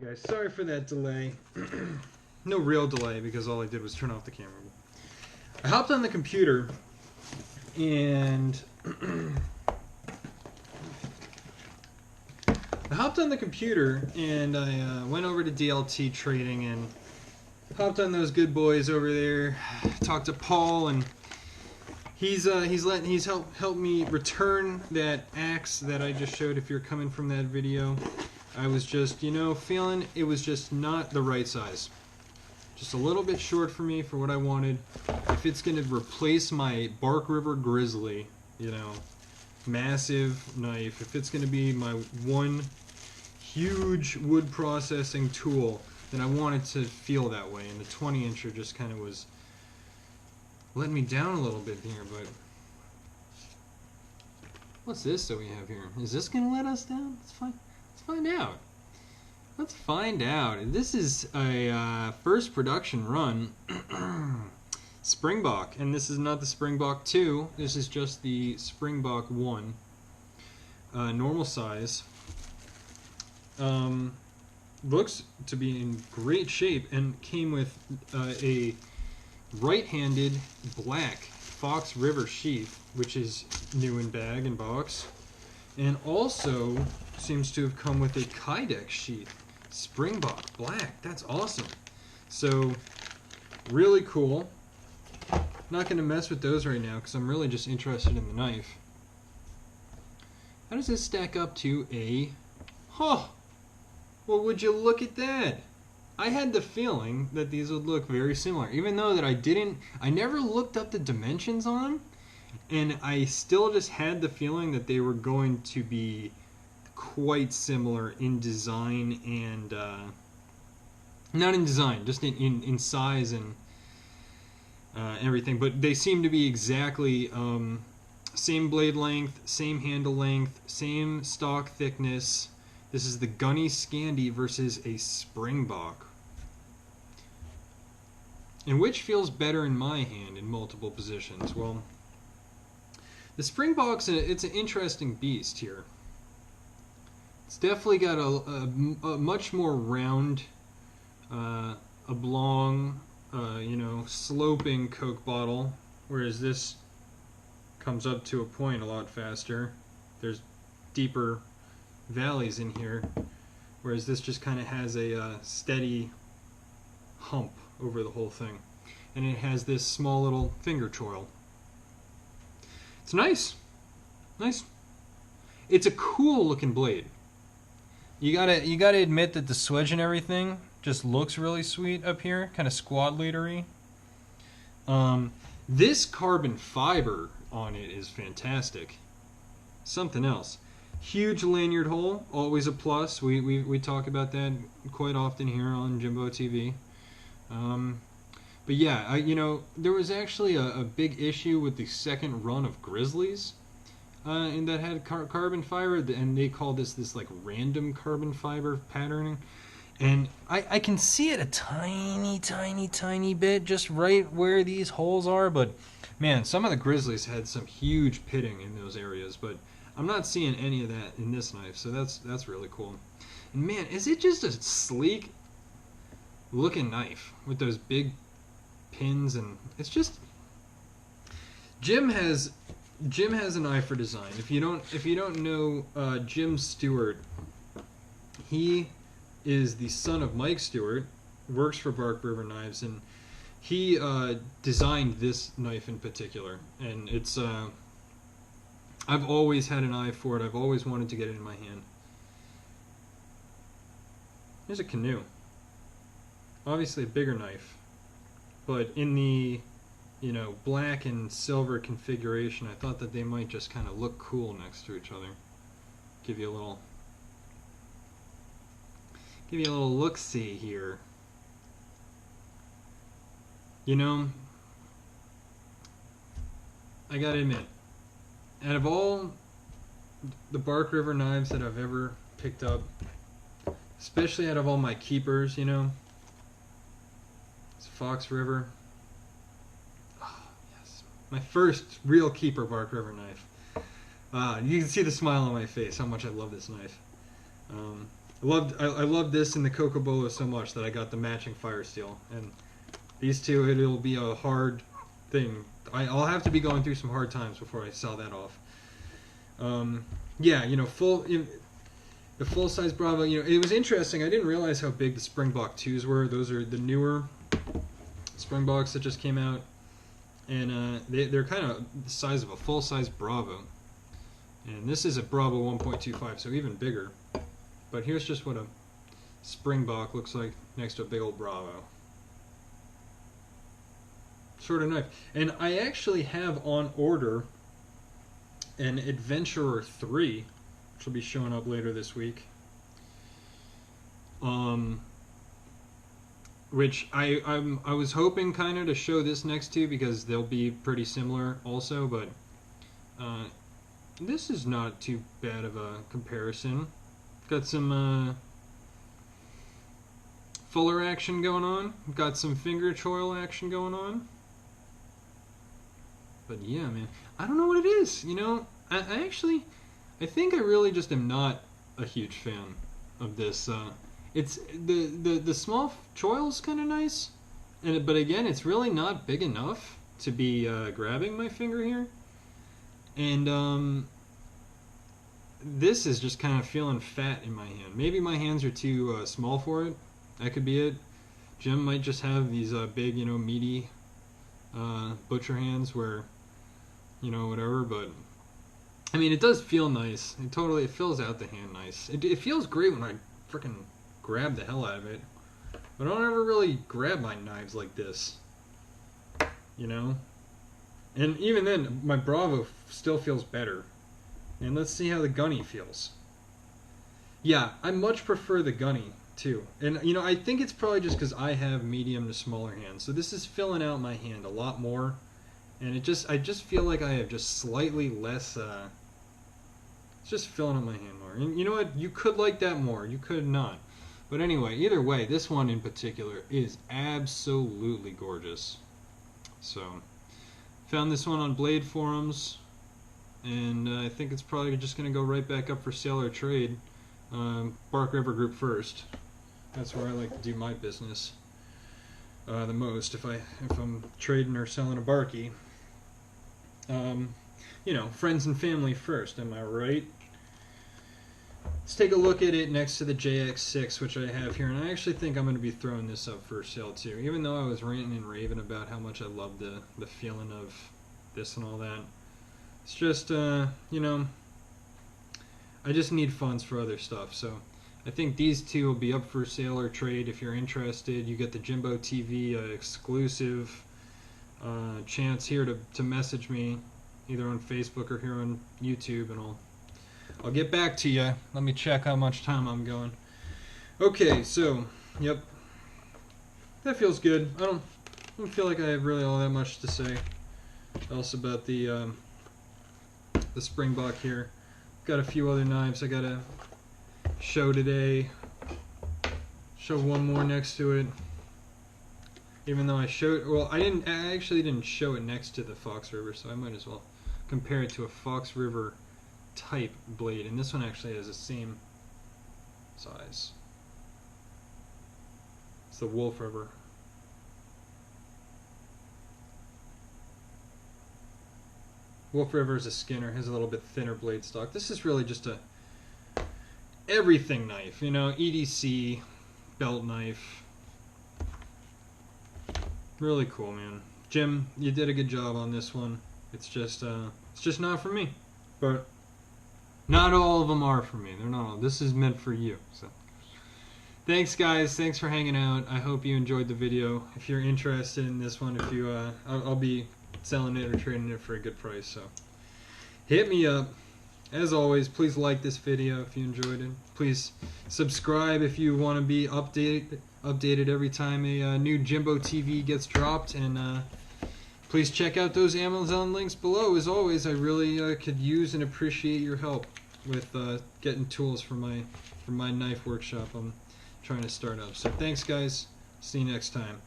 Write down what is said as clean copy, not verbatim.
Guys, sorry for that delay. No real delay because all I did was turn off the camera. I hopped on the computer and I went over to DLT trading and hopped on those good boys over there. Talked to Paul and he's helped me return that axe that I just showed. If you're coming from that video, I was just feeling it was just not the right size. Just a little bit short for me for what I wanted. If it's going to replace my Bark River Grizzly, massive knife, if it's going to be my one huge wood processing tool, then I want it to feel that way. And the 20-incher just kind of was letting me down a little bit here, but what's this that we have here? Is this going to let us down? Let's find out. Let's find out. This is a first production run Springbok, and this is not the Springbok 2. This is just the Springbok 1, normal size. Looks to be in great shape and came with a right-handed black Fox River sheath, which is new in bag and box, and also seems to have come with a Kydex sheath. Springbok black, that's awesome. So really cool. Not going to mess with those right now because I'm really just interested in the knife. How does this stack up to a... Well, would you look at that? I had the feeling that these would look very similar, even though that I never looked up the dimensions on them, and I still just had the feeling that they were going to be quite similar in design and not in design, just in size and everything, but they seem to be exactly same blade length, same handle length, same stock thickness. This is the Gunny Scandi versus a Springbok. And which feels better in my hand in multiple positions? Well, the Springbok's it's an interesting beast here. It's definitely got a much more round, oblong, sloping Coke bottle, whereas this comes up to a point a lot faster. There's deeper valleys in here, whereas this just kind of has a steady hump over the whole thing. And it has this small little finger choil. It's nice. Nice. It's a cool looking blade. You gotta admit that the swedge and everything just looks really sweet up here, kind of squad leadery. This carbon fiber on it is fantastic. Something else. Huge lanyard hole, always a plus. We talk about that quite often here on Jimbo TV. But yeah, there was actually a big issue with the second run of Grizzlies. And that had carbon fiber, and they call this like random carbon fiber patterning, and I can see it a tiny bit just right where these holes are, but man, some of the Grizzlies had some huge pitting in those areas, but I'm not seeing any of that in this knife, so that's really cool. And man, is it just a sleek looking knife with those big pins, and it's just Jim has an eye for design. If you don't know Jim Stewart, he is the son of Mike Stewart, works for Bark River Knives, and he designed this knife in particular. And it's I've always had an eye for it. I've always wanted to get it in my hand. Here's a canoe. Obviously a bigger knife, but in the black and silver configuration, I thought that they might just kind of look cool next to each other. Give you a little look-see here. I gotta admit, out of all the Bark River knives that I've ever picked up, especially out of all my keepers, it's Fox River. My first real keeper Bark River knife. You can see the smile on my face, how much I love this knife. I loved this in the Cocobolo so much that I got the matching Fire Steel, and these two, it'll be a hard thing. I'll have to be going through some hard times before I sell that off. Yeah, you know, the full size Bravo. You know, it was interesting. I didn't realize how big the Springbok 2s were. Those are the newer Springboks that just came out, and they're kind of the size of a full size Bravo. And this is a Bravo 1.25, so even bigger. But here's just what a Springbok looks like next to a big old Bravo. Sort of knife. And I actually have on order an Adventurer 3, which will be showing up later this week. Which I was hoping kind of to show this next to, because they'll be pretty similar also, but this is not too bad of a comparison. Got some fuller action going on. Got some finger choil action going on. But yeah, man, I don't know what it is. You know, I think I really just am not a huge fan of this. It's the small choil's kind of nice, but again, it's really not big enough to be grabbing my finger here. And this is just kind of feeling fat in my hand. Maybe my hands are too small for it. That could be it. Jim might just have these big, you know, meaty butcher hands where, you know, whatever. But I mean, it does feel nice. It fills out the hand nice. It feels great when I freaking grab the hell out of it. But I don't ever really grab my knives like this, you know. And even then, my Bravo still feels better. And let's see how the Gunny feels. Yeah, I much prefer the Gunny too. And you know, I think it's probably just because I have medium to smaller hands. So this is filling out my hand a lot more. And I just feel like I have just slightly less, it's just filling out my hand more. And you know what? You could like that more. You could not. But anyway, either way, this one in particular is absolutely gorgeous. So, found this one on Blade Forums. And I think it's probably just going to go right back up for sale or trade. Bark River Group first. That's where I like to do my business the most. If I'm trading or selling a Barky, you know, friends and family first. Am I right? Let's take a look at it next to the JX6, which I have here, and I actually think I'm going to be throwing this up for sale too. Even though I was ranting and raving about how much I love the feeling of this and all that. It's just, you know, I just need funds for other stuff. So I think these two will be up for sale or trade if you're interested. You get the Jimbo TV exclusive chance here to message me either on Facebook or here on YouTube, and I'll get back to you. Let me check how much time I'm going. Okay, so, yep. That feels good. I don't feel like I have really all that much to say else about the Springbok here. Got a few other knives I gotta show today. Show one more next to it. Even though I actually didn't show it next to the Fox River, so I might as well compare it to a Fox River type blade. And this one actually has the same size. It's the Wolf River. Wolf River is a Skinner, has a little bit thinner blade stock. This is really just a everything knife, you know, EDC, belt knife. Really cool, man. Jim, you did a good job on this one. It's just not for me. But not all of them are for me. They're not all. This is meant for you. So, thanks, guys. Thanks for hanging out. I hope you enjoyed the video. If you're interested in this one, if you, I'll be selling it or trading it for a good price. So, hit me up. As always, please like this video if you enjoyed it. Please subscribe if you want to be updated every time a new Jimbo TV gets dropped. And please check out those Amazon links below. As always, I really could use and appreciate your help with getting tools for my knife workshop I'm trying to start up. So thanks, guys. See you next time.